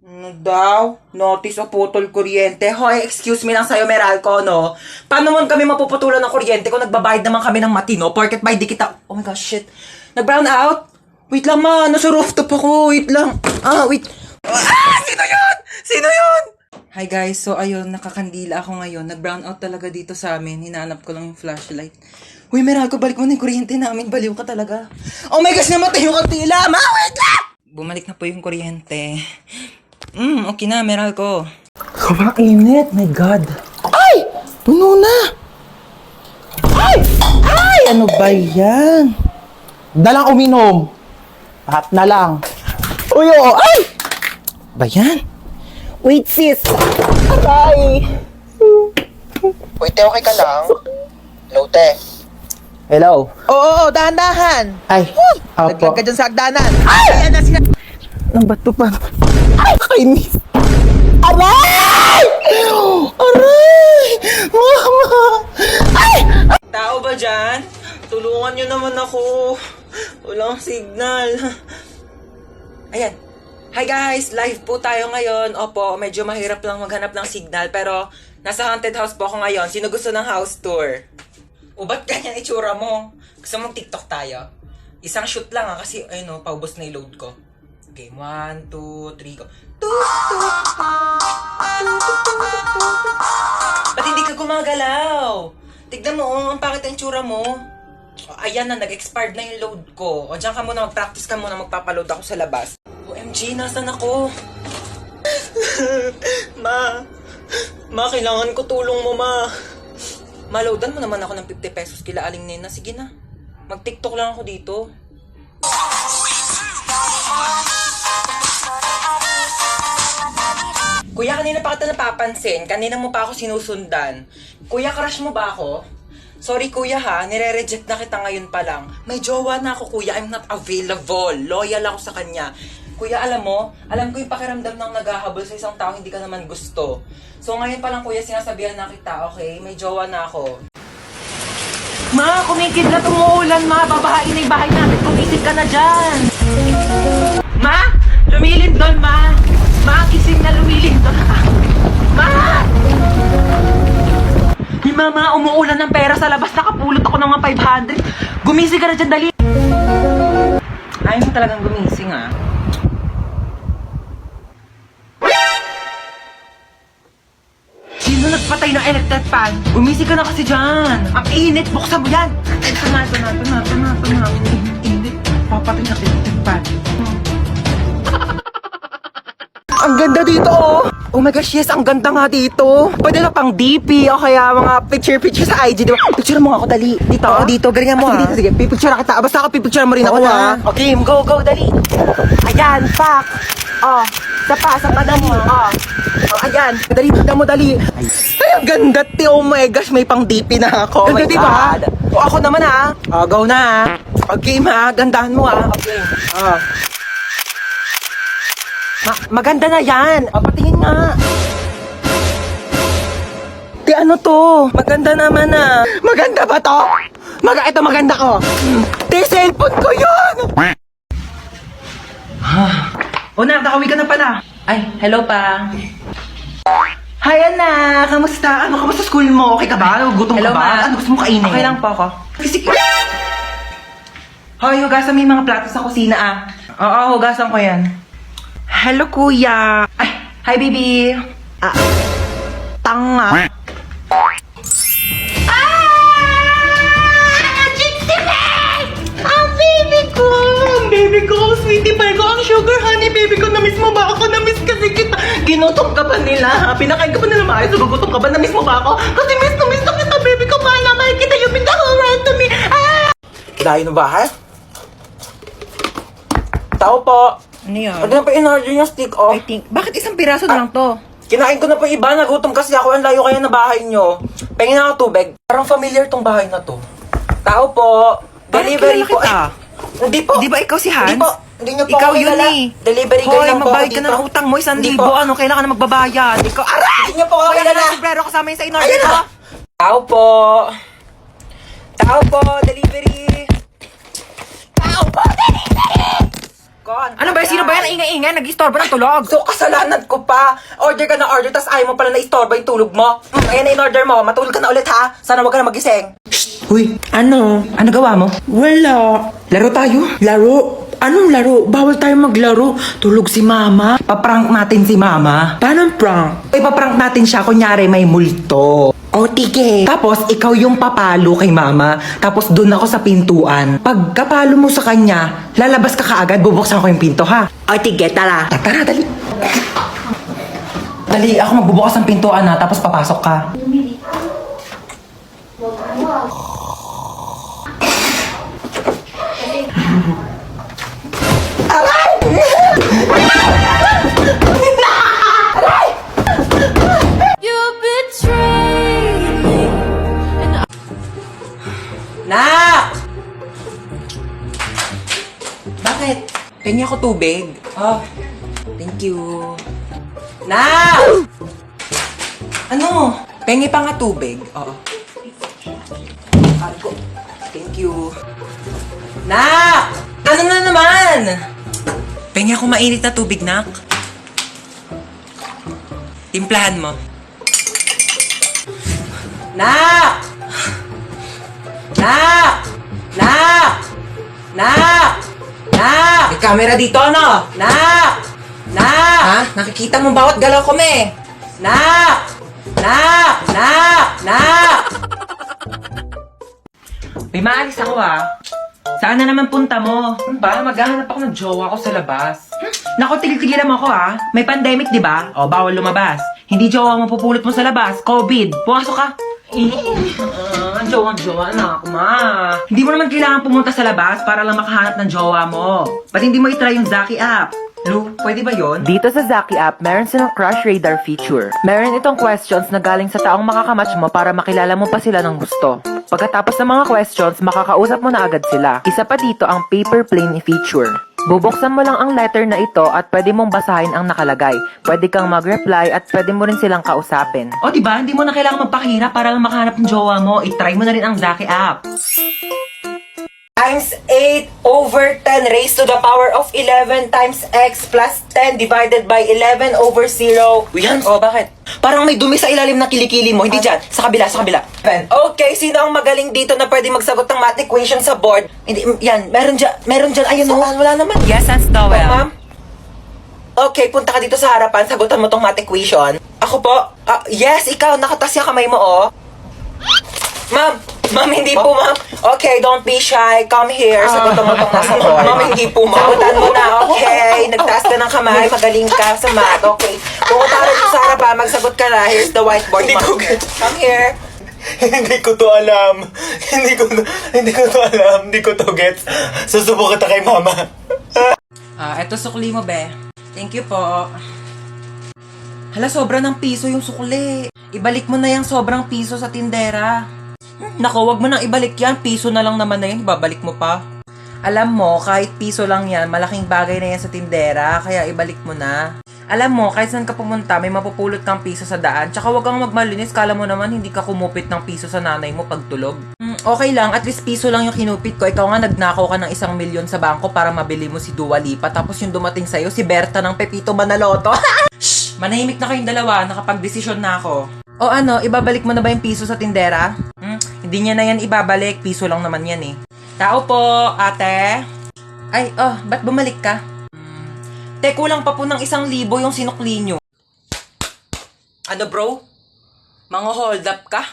Ano daw? Notice o putol kuryente. Hoy, excuse me lang sa'yo, Meralco, no? Paano naman kami mapuputulan ng kuryente kung nagbabayad naman kami ng matino? Porket by di kita... Oh my gosh, shit. Nag-brown out? Wait lang, ma. Nasa rooftop ako. Wait lang. Wait. Sino yun? Sino yun? Hi guys, so ayun, nakakandila ako ngayon. Nag-brown out talaga dito sa amin. Hinanap ko lang yung flashlight. Uy, Meralco, balik mo na yung kuryente namin. Baliw ka talaga. Oh my gosh, namatay yung kandila. Ma, wait lang! Bumalik na po yung kuryente. Okay na, Meralco. Kumainit, my God. Ay! Puno na! Ay! Ay! Ano ba yan? Dalang uminom. Lahat na lang. Uy, oo! Ay! Ba yan? Wait, sis! Aray! Wait, te, okay ka lang? Hello, te. Hello? Oo, dahan-dahan. Ay, Naglag ka dyan sa hagdanan. Ay! Ang bato pa. Ay! Kainis! Aray! Aray! Mama! Ay! Tao ba dyan? Tulungan nyo naman ako. Walang signal. Ayan. Hi guys! Live po tayo ngayon. Opo, medyo mahirap lang maghanap ng signal. Pero nasa haunted house po ako ngayon. Sino gusto ng house tour? O ba't ganyan itsura mo? Gusto mong TikTok tayo? Isang shoot lang kasi ayun paubos na yung load ko. Okay, 1, 2, 3, go. Ba't hindi ka gumagalaw? Tignan mo, ang pangit ang tsura mo. Ayan na, nag-expired na yung load ko. O, dyan ka muna, mag-practice ka muna, magpapaload ako sa labas. OMG, nasan ako? Ma, kailangan ko tulong mo, ma. Maloadan mo naman ako ng 50 pesos kila Aling Nena. Sige na, mag-TikTok lang ako dito. Kuya, kanina pa kita napapansin. Kanina mo pa ako sinusundan. Kuya, crush mo ba ako? Sorry kuya ha, nire-reject na kita ngayon pa lang. May jowa na ako kuya, I'm not available. Loyal ako sa kanya. Kuya, alam ko yung pakiramdam ng naghahabol sa isang tao hindi ka naman gusto. So ngayon pa lang kuya, sinasabihan na kita, okay? May jowa na ako. Ma, kumikidlat, umuulan ma. Babahain na yung bahay natin. Kumisig ka na dyan. Ma, lumilindol ma. Ma, gising na lumilindol. Ma! Hey mama, umuulan ng pera sa labas. Nakapulot ako ng mga 500. Gumising ka na dyan, dali. Ayaw mo talagang gumising, ah. Sino nagpatay ng electric fan? Gumising ka na kasi dyan. Ang init, buksan mo yan. Ito na. Init. Papatay ng electric fan. Ang ganda dito, oh! Oh my gosh, yes, ang ganda nga dito. Pwede na pang DP o kaya mga picture sa IG, di ba? Picture mo nga ako, dali. Dito, dito, galingan mo, ha? Sige, pipicture kita. Basta ako pipicture mo rin ako, ha? Okay, go, dali. Ayan, pak. Oh, sapa na mo, oh. Ayan, dali, tignan mo, dali. Ay, ang ganda, ti. Oh my gosh, may pang DP na ako. Ganda, di ba? O, ako naman, ha? Oh, go na, ha? Okay, ma, gandahan mo, ha? Okay, maganda na yan. Patingin nga. Ti, ano to? Maganda naman ah. Maganda ba to? Ito maganda ko. Ti, cellphone ko yun. O na, nakauwi ka na pala. Ay, hello pa. Hi anak, kamusta? Kamusta school mo? Okay ka ba? Gutom ka ba? Ma. Ano gusto mo kainin? Okay lang po ako. Sige. Hoy, hugasan mo yung mga plato sa kusina ah. Oo, hugasan ko yan. Hello, kuya. Ay, hi, baby. Tanga. Ang baby ko! Ang baby ko, ang sweetie pie ko, ang sugar honey baby ko. Na-miss mo ba ako? Na-miss kasi kita. Ginutom ka ba nila? Pinakain ka ba nila maayos? Gugutom ka ba? Na-miss mo ba ako? Kasi miss na kita, baby ko. Paano makikita yung pinaka right to me? Dahil na bahay? Tao po. Ano yan? Ano na pa in-order yung stick off? I think, bakit isang piraso na lang to? Kinain ko na po iba, nagutom kasi ako. Ang layo kaya na bahay nyo. Pengin ako tubig. Parang familiar tong bahay na to. Tao po. Delivery po. Kita. Hindi po. Di ba ikaw si Hans? Hindi po. Hindi nyo po Ikaw ako yun kilala. eh. Delivery girl Hoy, lang po ako magbayad ka dito. ng utang mo. 1,000. Hindi po. Ano, kailangan na magbabayad. Ikaw, aray! Hindi nyo po ako Wala kilala. na sombrero kasama yun sa in-order Ayan ko. na. Tao po. Tao po. Delivery. Tao po. Delivery. aircon. Ano ba? Sino ba yan? Ingay-ingay, nag-istorbo ng tulog. So, kasalanan ko pa. Order ka na order, tas ayaw mo pala na istorbo yung tulog mo. Ayan na in-order mo. Matulog ka na ulit, ha? Sana wag ka na magising. Uy, ano? Ano gawa mo? Wala. Laro tayo? Laro? Anong laro? Bawal tayo maglaro. Tulog si mama. Paprank natin si mama. Paano prank? Ipaprank natin siya, kunyari may multo. O, tige. Tapos, ikaw yung papalo kay mama. Tapos, doon ako sa pintuan. Pag kapalo mo sa kanya, lalabas ka kaagad, bubuksan ko yung pinto, ha? O, tige, tara. Tara, dali. Dali, ako magbubukas ng pintuan, ha? Tapos, papasok ka. Nak! Bakit? Pengi ako tubig. Oh, thank you. Nak! Ano? Pengi pa nga tubig. Oo. Ako. Thank you. Nak! Ano na naman? Pengi ako mainit na tubig, Nak. Timplahan mo. Nak! Nak! Nak! Nak! Nak! May camera dito, ano? Nak! Nak! Ha? Nakikita mo bawat galaw ko, me? Nak! Nak! Nak! Nak! May maalis ako, ha? Saan na naman punta mo? Ba, maghahanap ako ng jowa ko sa labas. Naku, tigil-tigilan mo ako, ha? May pandemic, di ba? O, bawal lumabas. Hindi jowa mo pupulot mo sa labas. COVID. Pumasok ka. Ang jowa na ako, ma. Hindi mo naman kailangan pumunta sa labas para lang makahanap ng jowa mo. Ba't hindi mo itry yung Zaki app? Lu, pwede ba yon? Dito sa Zaki app, meron silang Crush Radar feature. Meron itong questions na galing sa taong makakamatch mo para makilala mo pa sila ng gusto. Pagkatapos ng mga questions, makakausap mo na agad sila. Isa pa dito ang paper plane feature. Bubuksan mo lang ang letter na ito at pwede mong basahin ang nakalagay. Pwede kang mag-reply at pwede mo rin silang kausapin. O, diba? Hindi mo na kailangan magpakahirap para lang makahanap ng jowa mo. I-try mo na rin ang Zaki app. Times 8 over 10 raised to the power of 11 times x plus 10 divided by 11 over 0. Yan? O, bakit? Parang may dumi sa ilalim ng kilikili mo. Hindi dyan. Sa kabila, sa kabila. Okay, sino ang magaling dito na pwede magsagot ng math equation sa board? Hindi, yan. Meron dyan. Ayun, no? Wala naman. Yes, that's the Oh, ma'am? Okay, punta ka dito sa harapan. Sagutan mo tong math equation. Ako po? Yes, ikaw. Nakatas yung kamay mo, oh. Ma'am, hindi po, ma'am. Okay, don't be shy. Come here. Sagutan mo tong nasa board. Ma'am, hindi po, ma'am. Sagutan mo na, okay. Nagtaas ka ng kamay. Magaling ka sa math. Okay. Pumunta ka dito sa harapan. Magsagot ka na. Here's the whiteboard, ma'am. Come here. Hindi ko to alam. Hindi ko to alam. Hindi ko to gets. Susubukan kita kay mama. Eto sukli mo, be. Thank you po. Hala, sobra ng piso yung sukli. Ibalik mo na yung sobrang piso sa tindera. Nako, wag mo nang ibalik yan. Piso na lang naman na yan. Ibabalik mo pa. Alam mo, kahit piso lang yan, malaking bagay na yan sa tindera. Kaya ibalik mo na. Alam mo, kahit saan ka pumunta, may mapupulot kang piso sa daan. Tsaka wag kang magmalinis. Kala mo naman, hindi ka kumupit ng piso sa nanay mo pagtulog. Okay lang, at least piso lang yung kinupit ko. Ikaw nga, nagnakaw ka ng 1 milyon sa bangko para mabili mo si Dua Lipa. Tapos yung dumating sa'yo, si Berta ng Pepito Manaloto. Shh! Manahimik na kayong dalawa. Nakapag-desisyon na ako. O ano, ibabalik mo na ba yung piso sa tindera? Hindi niya na yan ibabalik. Piso lang naman yan eh. Tao po, ate. Ay, ba't bumalik ka? Te, kulang pa po ng 1,000 yung sinukli nyo. Ano bro? Mga hold up ka?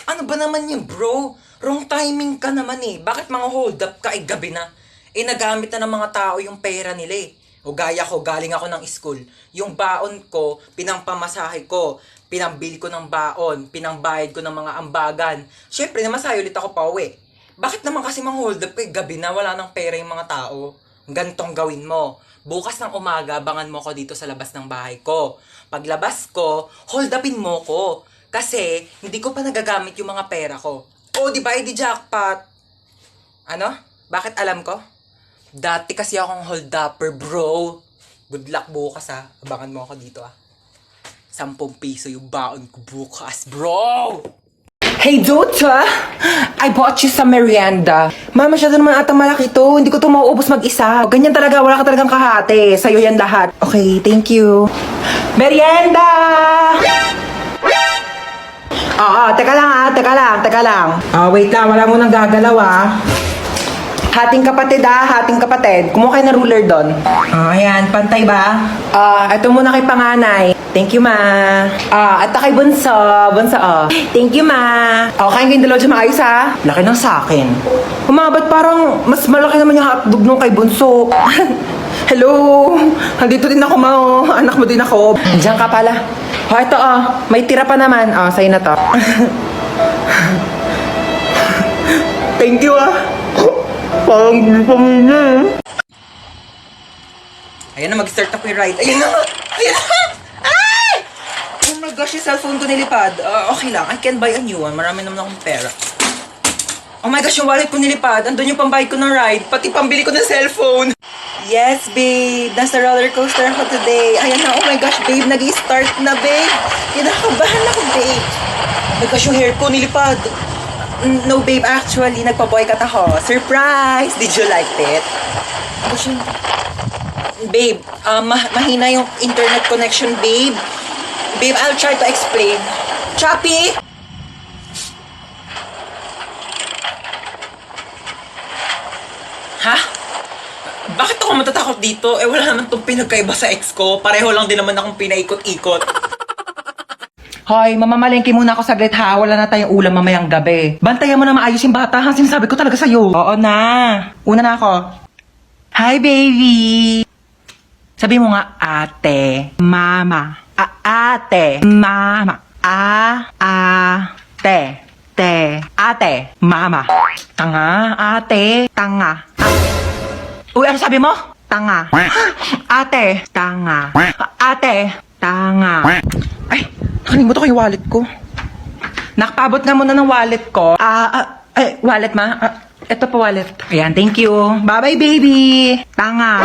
Ano ba naman yun bro? Wrong timing ka naman eh. Bakit mga hold up ka? Gabi na. Nagamit na ng mga tao yung pera nila eh. O gaya ko, galing ako ng school. Yung baon ko, pinampamasahe ko. Pinambili ko ng baon, pinangbayad ko ng mga ambagan. Siyempre, namasahe ulit ako pa uwi. Bakit naman kasi mga hold up gabi na wala ng pera yung mga tao? Gantong gawin mo. Bukas ng umaga, abangan mo ko dito sa labas ng bahay ko. Paglabas ko, hold upin mo ko. Kasi, hindi ko pa nagagamit yung mga pera ko. O, di ba, di jackpot? Ano? Bakit alam ko? Dati kasi akong hold upper, bro. Good luck bukas, ha. Abangan mo ako dito, ha. 10 piso yung baon ko bukas, bro! Hey, Dota! I bought you some merienda. Ma, masyado naman atang malaki to. Hindi ko to mauubos mag-isa. Ganyan talaga, wala ka talagang kahati. Sa'yo yan lahat. Okay, thank you. Merienda! Teka lang. Wait lang, wala mo nang gagalaw Hating kapatid hating kapatid. Kumuha kayo ng ruler doon. Ayan, pantay ba? Ito muna kay panganay. Thank you, ma. At kay bunso. Thank you, ma. Kain kayong dalawa dyan maayos, ha? Laki ng sakin. Ba't parang mas malaki naman yung hotdog nung kay bunso? Hello! Andito din ako, ma. Anak mo din ako. Diyan ka pala. Ito, may tira pa naman. Sa'yo na to. Thank you, Parang pamilya. Ayan na, mag-start ako yung ride. Ayan na! Ay! Oh my gosh, yung cellphone ko nilipad. Okay lang, I can buy a new one. Marami naman akong pera. Oh my gosh, yung wallet ko nilipad. Andun yung pambayad ko ng ride. Pati pambili ko ng cellphone. Yes, babe. Nasa roller coaster ako today. Ayan na, oh my gosh, babe. Nag-i-start na, babe. Kinakabahan ako, babe. Oh my gosh, yung hair ko nilipad. No, babe. Actually, nagpa-boycott ako. Surprise! Did you like it? Gosh, babe, mahina yung internet connection, babe. Babe, I'll try to explain. Choppy! Ha? Bakit ako matatakot dito? Wala naman itong pinagkaiba sa ex ko. Pareho lang din naman akong pinaikot-ikot. Hoy, mamamalengke muna ako saglit ha. Wala na tayong ulam mamayang gabi. Bantayan mo na maayos yung bata ha. Sinasabi ko talaga sa'yo. Oo na. Una na ako. Hi, baby. Sabi mo nga, ate, mama. Ate, mama. Ate, mama. Tanga, ate, tanga. Uy, ano sabi mo? Tanga. Ate, tanga. Ate, tanga. Ay, nakalimutan ko yung wallet ko. Nakapabot na muna ng wallet ko. Wallet ma? Ito pa wallet. Ayan, thank you. Bye-bye, baby. Tanga.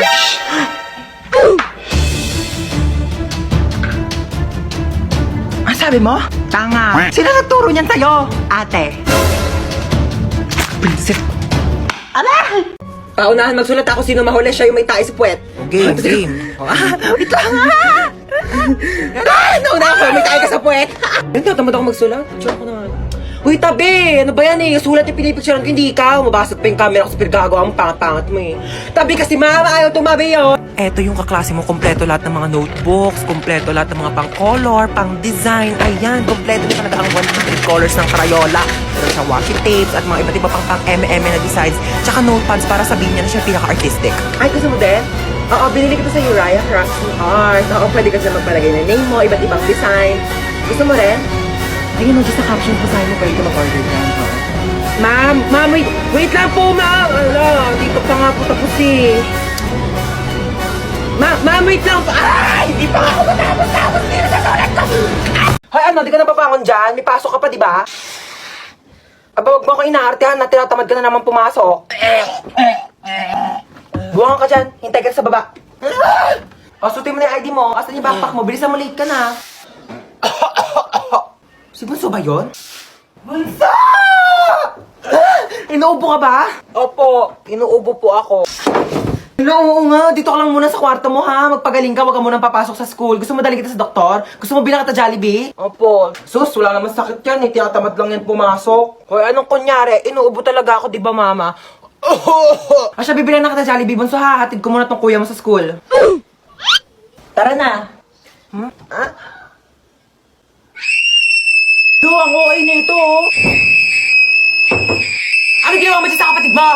Ano sabi mo? Tanga. Sino nagturo niyan sa'yo? Ate. Prinsip. Ala! Paunahan magsulat ako sino mahuli siya yung may tae sa puwet. Game. Wait lang nauna ako, may tae ka sa puwet. Nagtatamad ako magsulat. Joke ko naman. Uy, tabi! Ano ba yan Sulat yung pinipicturean ko, hindi ikaw. Mabasag pa yung camera ko sa pinagagawa mo, pangat-pangat mo Tabi kasi mama, ayaw tumabi yun. Eto yung kaklase mo, kompleto lahat ng mga notebooks, kompleto lahat ng mga pang-color, pang-design. Ayan, kompleto na talaga ang 100 colors ng Crayola. Meron siyang washi tapes at mga iba't iba pang M&M na designs. Tsaka notepads para sabihin niya na siya pinaka-artistic. Ay, gusto mo din? Oo, binili ko sa Uriah Crafts and Art. Oo, pwede ka sila magpalagay ng name mo, iba't ibang design. Gusto mo rin? Ayun, just sa caption ko sa'yo mo, pwede ka mag-order dyan. Ma'am, wait lang po, ma'am. Dito pa nga po tapos Ma'am, wait lang po. Hindi pa ako matapos. Hindi na nasulat ko. Hoy, di ka napapangon dyan? May pasok ka pa, di ba? Wag mo ko inaartehan na tinatamad ka na naman pumasok. Buwangan ka dyan. Hintay ka sa baba. Sutin mo na yung ID mo. Asan yung backpack mo? Bilisan mo, late ka na. Si Bunso ba yun? Bunso! Inuubo ka ba? Opo, inuubo po ako. Oo nga, dito ka lang muna sa kwarto mo ha. Magpagaling ka, wag ka munang papasok sa school. Gusto mo dali kita sa doktor? Gusto mo bilang kita Jollibee? Opo. Sus, wala naman sakit yan. Tinatamad lang yan pumasok. Hoy, anong kunyari? Inuubo talaga ako, di ba mama? Siya, bibilang na kita Jollibee. Bunso ha, hatid ko muna tong kuya mo sa school. Tara na. Ang okay na ito, Ano ginawa mo dyan sa kapatid mo?